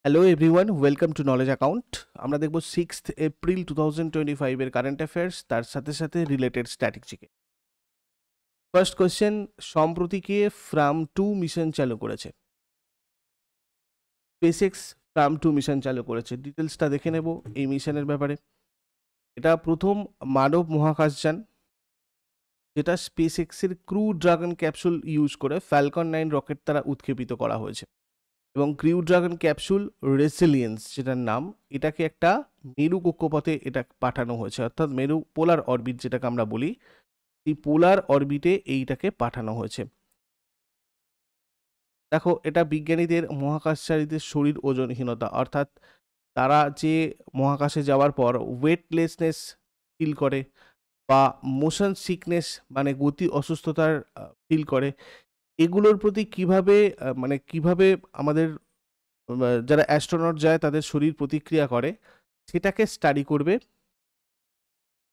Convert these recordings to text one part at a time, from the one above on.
Hello everyone, welcome to knowledge account. আমরা দেখব 6th April 2025 এর কারেন্ট অ্যাফেয়ার্স, তার সাথে সাথে রিলেটেড স্ট্র্যাটেজিকে। ফার্স্ট কোয়েশ্চেন, সম্প্রতি কে ফ্রাম 2 মিশন চালু করেছে? স্পেসএক্স ফ্রাম 2 মিশন চালু করেছে। ডিটেলসটা দেখে নেব এই মিশনের ব্যাপারে। এটা প্রথম মানব মহাকাশযান, যেটা স্পেসএক্সের ক্রু ড্রাগন ক্যাপসুল ইউজ করে ফ্যালকন 9 রকেট দ্বারা উৎক্ষেপিত করা হয়েছে। এবং ক্রিউ ড্রাগন ক্যাপসুল রেসিলিয়েন্স যেটার নাম, এটাকে একটা মেরু কক্ষপথে এটা পাঠানো হয়েছে, অর্থাৎ মেরু পোলার অরবিট যেটাকে আমরা বলি, এই পোলার অরবিটে এইটাকে পাঠানো হয়েছে। দেখো, এটা বিজ্ঞানীদের মহাকাশচারীদের শরীর ওজনহীনতা, অর্থাৎ তারা যে মহাকাশে যাওয়ার পর ওয়েটলেসনেস ফিল করে বা মোশন সিকনেস মানে গতি অসুস্থতার ফিল করে, এগুলোর প্রতি কিভাবে মানে কিভাবে আমাদের যারা অ্যাস্ট্রোনট যায় তাদের শরীর প্রতিক্রিয়া করে, সেটাকে স্টাডি করবে।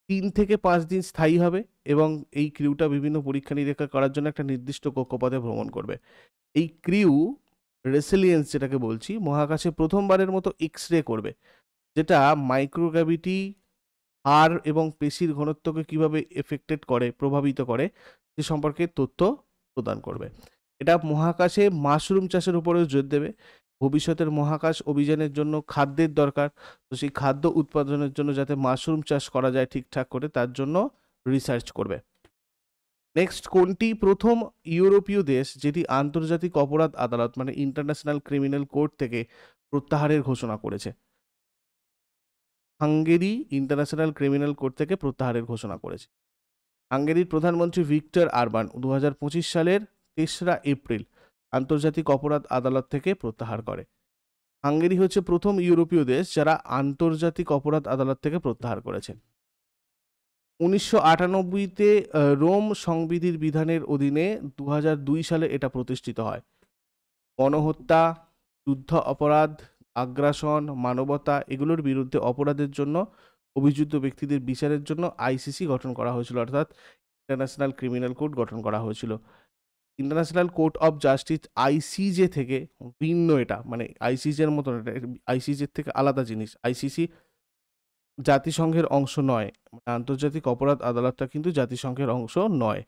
3 থেকে 5 দিন স্থায়ী হবে এবং এই ক্রিউটা বিভিন্ন পরীক্ষা নিরীক্ষা করার জন্য একটা নির্দিষ্ট কক্ষপথে ভ্রমণ করবে। এই ক্রিউ রেসিলিয়েন্স যেটাকে বলছি, মহাকাশে প্রথমবারের মতো এক্স-রে করবে, যেটা মাইক্রোগ্র্যাভিটি, হাড় এবং পেশির ঘনত্বকে কিভাবে এফেক্টেড করে, প্রভাবিত করে, সে সম্পর্কে তথ্য প্রদান করবে। এটা মহাকাশে মাশরুম চাষের উপরেও জোর দেবে। ভবিষ্যতের মহাকাশ অভিযানের জন্য খাদ্যের দরকার, তো সেই খাদ্য উৎপাদনের জন্য যাতে মাশরুম চাষ করা যায় ঠিকঠাক করে, তার জন্য রিসার্চ করবে। নেক্সট, কোনটি প্রথম ইউরোপীয় দেশ যেটি আন্তর্জাতিক অপরাধ আদালত মানে ইন্টারন্যাশনাল ক্রিমিনাল কোর্ট থেকে প্রত্যাহারের ঘোষণা করেছে? হাঙ্গেরি ইন্টারন্যাশনাল ক্রিমিনাল কোর্ট থেকে প্রত্যাহারের ঘোষণা করেছে। হাঙ্গেরির প্রধানমন্ত্রী ভিক্টর আরবান 2025 সালের 3রা এপ্রিল আন্তর্জাতিক অপরাধ আদালত থেকে প্রত্যাহার করে। হাঙ্গেরি হচ্ছে প্রথম ইউরোপীয় দেশ যারা আন্তর্জাতিক অপরাধ আদালত থেকে প্রত্যাহার করেছে। 1998-তে রোম সংবিধির বিধানের অধীনে 2002 সালে এটা প্রতিষ্ঠিত হয়। গণহত্যা, যুদ্ধ অপরাধ, আগ্রাসন, মানবতা এগুলোর বিরুদ্ধে অপরাধের জন্য অভিযুক্ত ব্যক্তিদের বিচারের জন্য আইসিসি গঠন করা হয়েছিল, অর্থাৎ ইন্টারন্যাশনাল ক্রিমিনাল কোর্ট গঠন করা হয়েছিল। International court of justice ICJ থেকে ভিন্ন, এটা মানে আইসিজের মতন, এটা আইসিজের থেকে আলাদা জিনিস। আইসিসি জাতিসংঘের অংশ নয়, মানে আন্তর্জাতিক অপরাধ আদালতটা কিন্তু জাতিসংঘের অংশ নয়।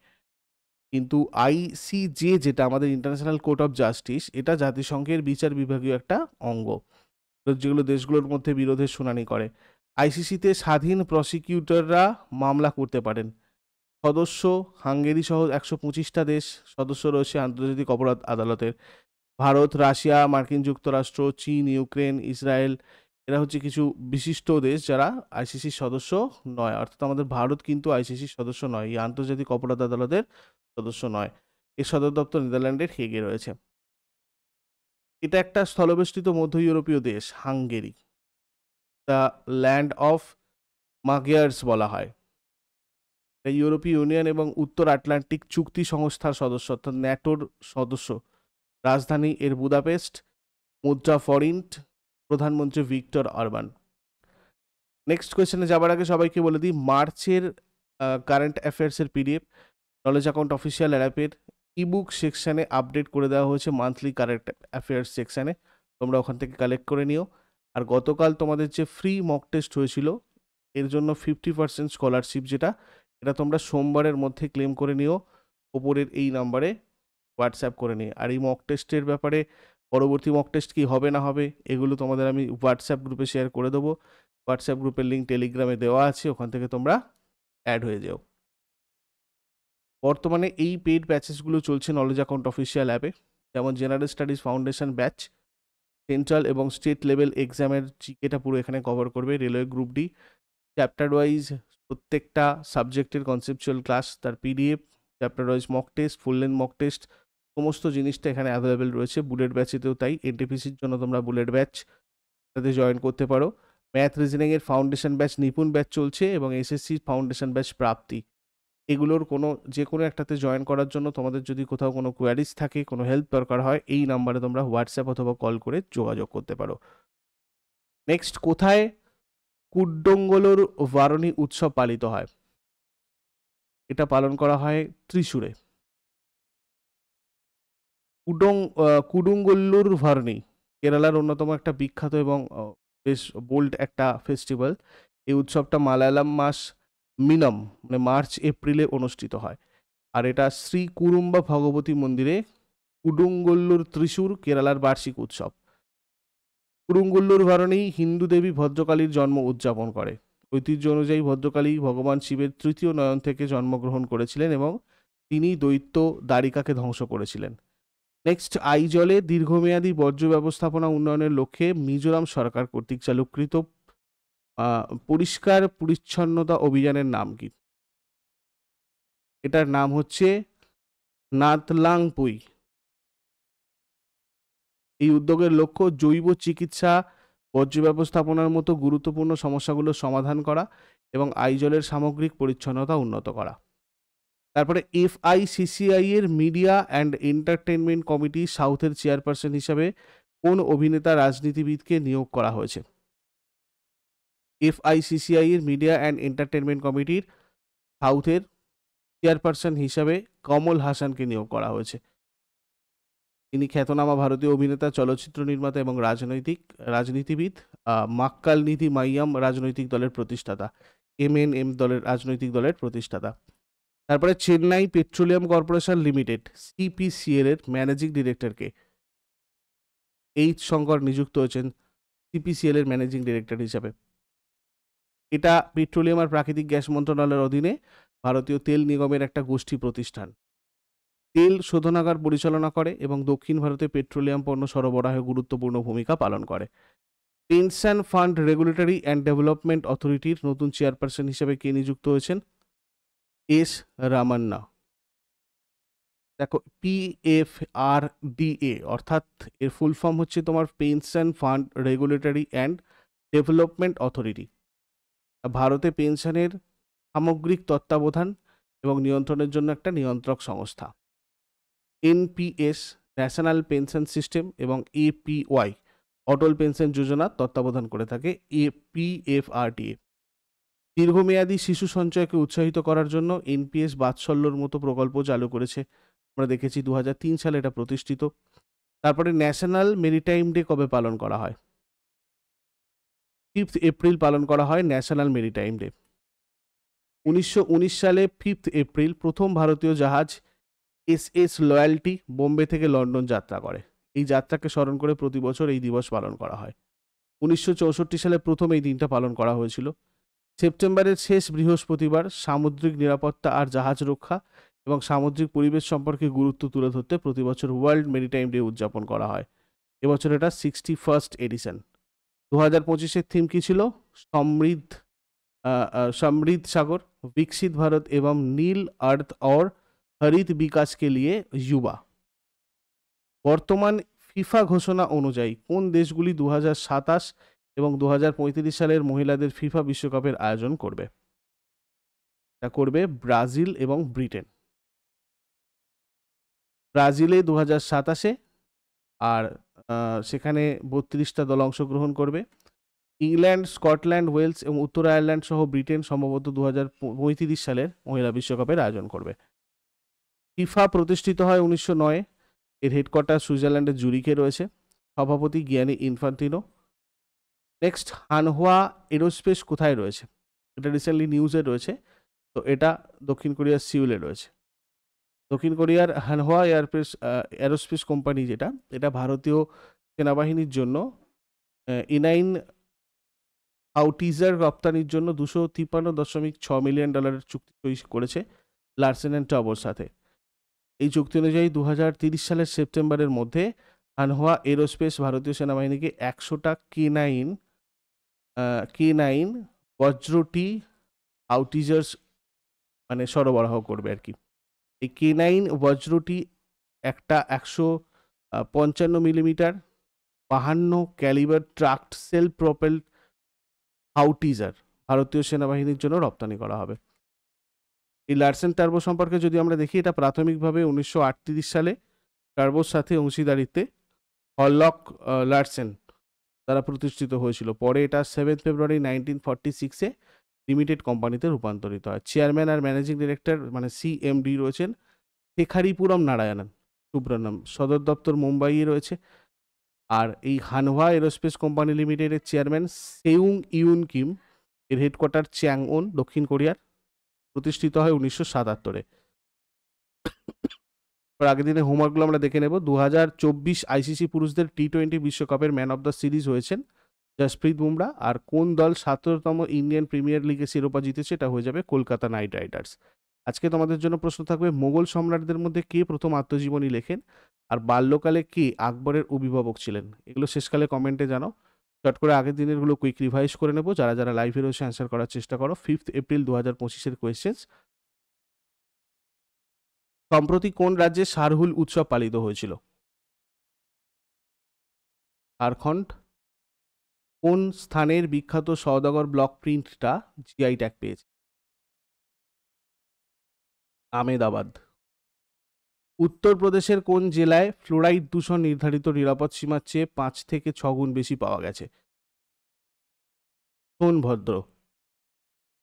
কিন্তু আইসিজে যেটা আমাদের ইন্টারন্যাশনাল কোর্ট অফ জাস্টিস, এটা জাতিসংঘের বিচার বিভাগীয় একটা অঙ্গ, যেগুলো দেশগুলোর মধ্যে বিরোধের শুনানি করে। আইসিসিতে স্বাধীন প্রসিকিউটররা মামলা করতে পারেন। সদস্য হাঙ্গেরি সহ 125টা দেশ সদস্য রয়েছে আন্তর্জাতিক অপরাধ আদালতের। ভারত, রাশিয়া, মার্কিন যুক্তরাষ্ট্র, চীন, ইউক্রেন, ইসরায়েল, এরা হচ্ছে কিছু বিশিষ্ট দেশ যারা আইসিসির সদস্য নয়, অর্থাৎ আমাদের ভারত কিন্তু আইসিসির সদস্য নয়, এই আন্তর্জাতিক অপরাধ আদালতের সদস্য নয়। এর সদর দপ্তর নেদারল্যান্ডের হেগে রয়েছে। এটা একটা স্থলবেষ্টিত মধ্য ইউরোপীয় দেশ হাঙ্গেরি, দ্য ল্যান্ড অফ মাগিয়ার্স বলা হয়। ইউরোপীয় ইউনিয়ন এবং উত্তর আটলান্টিক চুক্তি সংস্থার সদস্য, অর্থাৎ ন্যাটোর সদস্য। রাজধানী এর বুদাপেস্ট। মুদ্রা ফরিন্ট। প্রধানমন্ত্রী ভিক্টর অরবান। নেক্সট কোয়েশ্চেনে যাবার আগে সবাইকে বলে দিই, মার্চের কারেন্ট অ্যাফেয়ার্সের পিডিএফ নলেজ অ্যাকাউন্ট অফিসিয়াল অ্যাপের ইবুক সেকশানে আপডেট করে দেওয়া হয়েছে, মান্থলি কারেন্ট অ্যাফেয়ার্স সেকশানে, তোমরা ওখান থেকে কালেক্ট করে নিও। আর গতকাল তোমাদের যে ফ্রি মক টেস্ট হয়েছিল, এর জন্য 50% স্কলারশিপ, যেটা এটা তোমরা সোমবারের মধ্যে ক্লেম করে নিও, ওপরের এই নাম্বারে হোয়াটসঅ্যাপ করে নিই। আর এই মক টেস্টের ব্যাপারে পরবর্তী মক টেস্ট কী হবে না হবে এগুলো তোমাদের আমি হোয়াটসঅ্যাপ গ্রুপে শেয়ার করে দেবো। হোয়াটসঅ্যাপ গ্রুপের লিঙ্ক টেলিগ্রামে দেওয়া আছে, ওখান থেকে তোমরা অ্যাড হয়ে যাও। বর্তমানে এই পেইড ব্যাচেসগুলো চলছে নলেজ অ্যাকাউন্ট অফিসিয়াল অ্যাপে, যেমন general studies foundation batch, central এবং স্টেট লেভেল এক্সামের জিকেটা পুরো এখানে কভার করবে। Railway group D chapter wise প্রত্যেকটা সাবজেক্টের কনসেপচুয়াল ক্লাস, তার PDF, chapter wise mock test, full length mock test, সমস্ত জিনিসটা এখানে অ্যাভেলেবেল রয়েছে। বুলেট ব্যাচেতেও তাই। এনটিপিসির জন্য তোমরা বুলেট ব্যাচ তাতে জয়েন করতে পারো। ম্যাথ রিজনিংয়ের ফাউন্ডেশন ব্যাচ নিপুণ ব্যাচ চলছে, এবং এসএসসি ফাউন্ডেশন ব্যাচ প্রাপ্তি, এগুলোর যে কোনো একটাতে জয়েন করার জন্য তোমাদের যদি কোথাও কোনো কোয়ারিজ থাকে, কোনো হেল্প দরকার হয়, এই নাম্বারে তোমরা হোয়াটসঅ্যাপ অথবা কল করে যোগাযোগ করতে পারো। নেক্সট, কোথায় কুড্ডঙ্গলুর বারণী উৎসব পালিত হয়? এটা পালন করা হয় ত্রিশূরে। কুডুঙ্গল্লুর ভারণী কেরালার অন্যতম একটা বিখ্যাত এবং বেশ বোল্ড একটা ফেস্টিভ্যাল। এই উৎসবটা মালায়ালাম মাস মিনম মানে মার্চ এপ্রিলে অনুষ্ঠিত হয়। আর এটা শ্রী কুরুম্বা ভগবতী মন্দিরে কুডুঙ্গল্লুর ত্রিশূর কেরালার বার্ষিক উৎসব। কুডুঙ্গল্লুর ভরণেই হিন্দু দেবী ভদ্রকালীর জন্ম উদযাপন করে। ঐতিহ্য অনুযায়ী ভদ্রকালী ভগবান শিবের তৃতীয় নয়ন থেকে জন্মগ্রহণ করেছিলেন এবং তিনি দৈত্য দ্বারিকাকে ধ্বংস করেছিলেন। নেক্সট, আইজলে দীর্ঘমেয়াদী বর্জ্য ব্যবস্থাপনা উন্নয়নের লক্ষ্যে মিজোরাম সরকার কর্তৃক চালুকৃত পরিষ্কার পরিচ্ছন্নতা অভিযানের নাম কি? এটার নাম হচ্ছে নাতলাংপুই। এই উদ্যোগের লক্ষ্য জৈব চিকিৎসা, বর্জ্য ব্যবস্থাপনার মতো গুরুত্বপূর্ণ সমস্যাগুলোর সমাধান করা এবং আইজলের সামগ্রিক পরিচ্ছন্নতা উন্নত করা। তারপরে এফআইসিসিআই এর মিডিয়া অ্যান্ড এন্টারটেনমেন্ট কমিটি সাউথের চেয়ারপারসন হিসাবে কোন অভিনেতা রাজনীতিবিদকে নিয়োগ করা হয়েছে? এফআইসিসিআই এর মিডিয়া অ্যান্ড এন্টারটেনমেন্ট কমিটির সাউথের চেয়ারপারসন হিসাবে কমল হাসানকে নিয়োগ করা হয়েছে। তিনি খ্যাতনামা ভারতীয় অভিনেতা, চলচ্চিত্র নির্মাতা এবং রাজনীতিবিদ। মাক্কাল নীতি মাইয়াম রাজনৈতিক দলের প্রতিষ্ঠাতা, এমএনএম দলের রাজনৈতিক দলের প্রতিষ্ঠাতা। তারপরে চেন্নাই পেট্রোলিয়াম কর্পোরেশন লিমিটেড সিপিসিএল এর ম্যানেজিং ডিরেক্টরকে এইচ শঙ্কর নিযুক্ত হয়েছেন সিপিসিএল এর ম্যানেজিং ডিরেক্টর হিসাবে। এটা পেট্রোলিয়াম আর প্রাকৃতিক গ্যাস মন্ত্রণালয়ের অধীনে ভারতীয় তেল নিগমের একটা গোষ্ঠী প্রতিষ্ঠান। তেল শোধনাগার পরিচালনা করে এবং দক্ষিণ ভারতে পেট্রোলিয়াম পণ্য সরবরাহে গুরুত্বপূর্ণ ভূমিকা পালন করে। Pension fund regulatory and development অথরিটির নতুন চেয়ারপারসন হিসেবে কে নিযুক্ত হয়েছেন? এস রামান্না। দেখো, পিএফআরডিএ অর্থাৎ এর ফুল ফর্ম হচ্ছে তোমার pension fund regulatory and development authority. ভারতে পেনশনের সামগ্রিক তত্ত্বাবধান এবং নিয়ন্ত্রণের জন্য একটা নিয়ন্ত্রক সংস্থা। এনপিএস ন্যাশনাল পেনশন সিস্টেম এবং এপিওয়াই অটল পেনশন যোজনা তত্ত্বাবধান করে থাকে পিএফআরডিএ। দীর্ঘমেয়াদী শিশু সঞ্চয়কে উৎসাহিত করার জন্য এনপিএস বাৎসল্যর মতো প্রকল্প চালু করেছে। আমরা দেখেছি 2003 সালে এটা প্রতিষ্ঠিত। তারপরে ন্যাশনাল মেরিটাইম ডে কবে পালন করা হয়? 5 এপ্রিল পালন করা হয় ন্যাশনাল মেরিটাইম ডে। 1919 সালে 5 এপ্রিল প্রথম ভারতীয় জাহাজ এসএস লয়্যালটি বোম্বে থেকে লন্ডন যাত্রা করে। এই যাত্রাকে স্মরণ করে প্রতি বছর এই দিবস পালন করা হয়। 1964 সালে প্রথম এই দিনটা পালন করা হয়েছিল। সেপ্টেম্বরের শেষ বৃহস্পতিবার সামুদ্রিক নিরাপত্তা আর জাহাজ রক্ষা এবং সামুদ্রিক পরিবেশ সম্পর্কে গুরুত্ব তুলে ধরতে প্রতি বছর ওয়ার্ল্ড মেরিটাইম ডে উদযাপন করা হয়। এবছর এটা 61st এডিশন। 2025-এর থিম কি ছিল? समृद्ध सागर, विकसित भारत एवं नील अर्थ और हरित विकास के लिए युवा। বর্তমান ফিফা ঘোষণা অনুযায়ী কোন দেশগুলি 2027 এবং 2035 সালের মহিলাদের ফিফা বিশ্বকাপের আয়োজন করবে? এটা করবে ব্রাজিল এবং ব্রিটেন। ব্রাজিলে 2027-এ আর সেখানে 32টা দল অংশগ্রহণ করবে। ইংল্যান্ড, স্কটল্যান্ড, ওয়েলস এবং উত্তর আয়ারল্যান্ড সহ ব্রিটেন সম্ভবত 2035 সালের মহিলা বিশ্বকাপের আয়োজন করবে। ফিফা প্রতিষ্ঠিত হয় 1909-এ। এর হেডকোয়ার্টার সুইজারল্যান্ডের জুরিখে রয়েছে। সভাপতি গিয়ানি ইনফান্তিনো। নেক্সট, হানহুয়া এরোস্পেস কোথায় রয়েছে? এটা রিসেন্টলি নিউজে রয়েছে। তো এটা দক্ষিণ কোরিয়ার সিউলে রয়েছে। দক্ষিণ কোরিয়ার হানহুয়া এরোস্পেস কোম্পানি যেটা, এটা ভারতীয় সেনাবাহিনীর জন্য E9 আউটিজার রপ্তানির জন্য $253.6 মিলিয়ন চুক্তি সই করেছে লারসেন অ্যান্ড টবর সাথে। এই চুক্তি অনুযায়ী 2030 সালের সেপ্টেম্বরের মধ্যে হানহুয়া এরোস্পেস ভারতীয় সেনাবাহিনীকে 100টা K9 বজ্রটি আউটিজার্স মানে সরবরাহ করবে আর কি। এই K9 বজ্রটি একটা 155 millimetre 52 calibre tracked self propelled howitzer ভারতীয় সেনাবাহিনীর জন্য রপ্তানি করা হবে। এই লারসেন টার্বো সম্পর্কে যদি আমরা দেখি, এটা প্রাথমিকভাবে 1938 সালে টার্বোর সাথে অংশীদারিত্বে হলক লারসেন দ্বারা প্রতিষ্ঠিত হয়েছিল। পরে এটা 7 ফেব্রুয়ারি 1946-এ লিমিটেড কোম্পানিতে রূপান্তরিত হয়। চেয়ারম্যান আর ম্যানেজিং ডিরেক্টর মানে সিএমডি রয়েছেন শেখারিপুরম নারায়ণন সুব্রহ্মণ্যম। সদর দপ্তর মুম্বাইয়ে রয়েছে। আর এই হানহা এরোস্পেস কোম্পানি লিমিটেডের চেয়ারম্যান সেউং ইউন কিম, এর হেডকোয়ার্টার চ্যাংওন, দক্ষিণ কোরিয়ার, প্রতিষ্ঠিত হয় 1977-এ। আগের দিনে হোমওয়ার্কগুলো আমরা দেখে নেব। 2024 আইসিসি পুরুষদের টি20 বিশ্বকাপের ম্যান অফ দ্য সিরিজ হয়েছেন জসপ্রীত বুমরা। আর কোন দল 17তম ইন্ডিয়ান প্রিমিয়ার লিগে শিরোপা জিতেছে? এটা হয়ে যাবে কলকাতা নাইট রাইডার্স। আজকে তোমাদের জন্য প্রশ্ন থাকবে, মোগল সম্রাটদের মধ্যে কে প্রথম আত্মজীবনী লেখেন? আর বাল্যকালে কে আকবরের অভিভাবক ছিলেন? এগুলো শেষকালে কমেন্টে জানাও। চট করে আগের দিনেরগুলো কুইক রিভাইজ করে নেবো। যারা যারা লাইভে রয়েছে অ্যান্সার করার চেষ্টা করো। 5 এপ্রিল 2025-এর কোয়েশ্চেন্স। সম্প্রতি কোন রাজ্যে শারহুল উৎসব পালিত হয়েছিল? ঝাড়খণ্ড। কোন স্থানের বিখ্যাত সওদাগর ব্লক প্রিন্টটা জিআই ট্যাগ পেয়েছে? আমেদাবাদ। উত্তরপ্রদেশের কোন জেলায় ফ্লোরাইড দূষণ নির্ধারিত নিরাপদ সীমার চেয়ে 5 থেকে 6 গুণ বেশি পাওয়া গেছে? সোনভদ্র।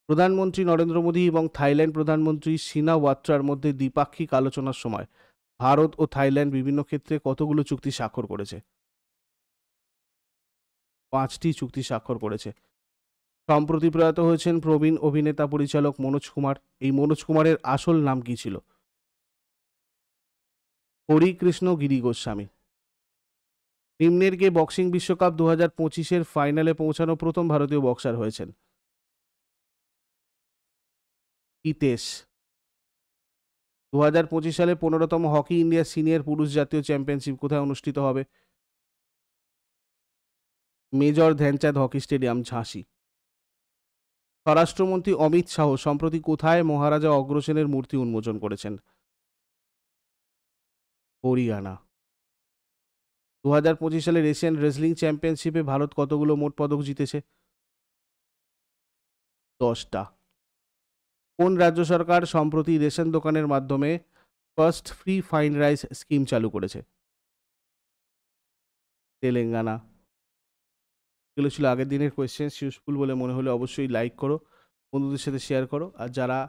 প্রধানমন্ত্রী নরেন্দ্র মোদী এবং থাইল্যান্ড প্রধানমন্ত্রী সিনাওয়াত্রার মধ্যে দ্বিপাক্ষিক আলোচনার সময় ভারত ও থাইল্যান্ড বিভিন্ন ক্ষেত্রে কতগুলো চুক্তি স্বাক্ষর করেছে? 5টি চুক্তি স্বাক্ষর করেছে। সম্প্রতি প্রয়াত হয়েছেন প্রবীণ অভিনেতা পরিচালক মনোজ কুমার। এই মনোজ কুমারের আসল নাম কি ছিল? হরিকৃষ্ণ গিরি গোস্বামী। নিম্নের কে বক্সিং বিশ্বকাপ 2025-এর ফাইনালে পৌঁছানো প্রথম ভারতীয় বক্সার হয়েছেন? হিতেশ। 2025 সালে 15তম হকি ইন্ডিয়া সিনিয়র পুরুষ জাতীয় চ্যাম্পিয়নশিপ কোথায় অনুষ্ঠিত হবে? মেজর ধ্যানচাঁদ হকি স্টেডিয়াম, ঝাঁসি। স্বরাষ্ট্রমন্ত্রী অমিত শাহ সম্প্রতি কোথায় মহারাজা অগ্রসেনের মূর্তি উন্মোচন করেছেন? হরিয়ানা। 2025 সালের এশিয়ান রেসলিং চ্যাম্পিয়নশিপে ভারত কতগুলো মোট পদক জিতেছে? 10টা। কোন রাজ্য সরকার সম্প্রতি রেশন দোকানের মাধ্যমে first free fine rice scheme চালু করেছে? তেলেঙ্গানা। এগুলো ছিল আগের দিনের কোয়েশ্চেন্স। ইউজফুল বলে মনে হলে অবশ্যই লাইক করো, বন্ধুদের সাথে শেয়ার করো। আর যারা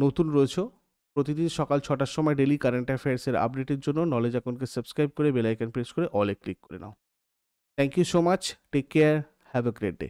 নতুন রয়েছে, প্রতিদিন সকাল 6টার সময় ডেলি কারেন্ট অ্যাফেয়ার্সের আপডেটের জন্য নলেজ অ্যাকাউন্টকে সাবস্ক্রাইব করে বেল আইকন প্রেস করে অলে ক্লিক করে নাও। Thank you so much. Take care. Have a great day.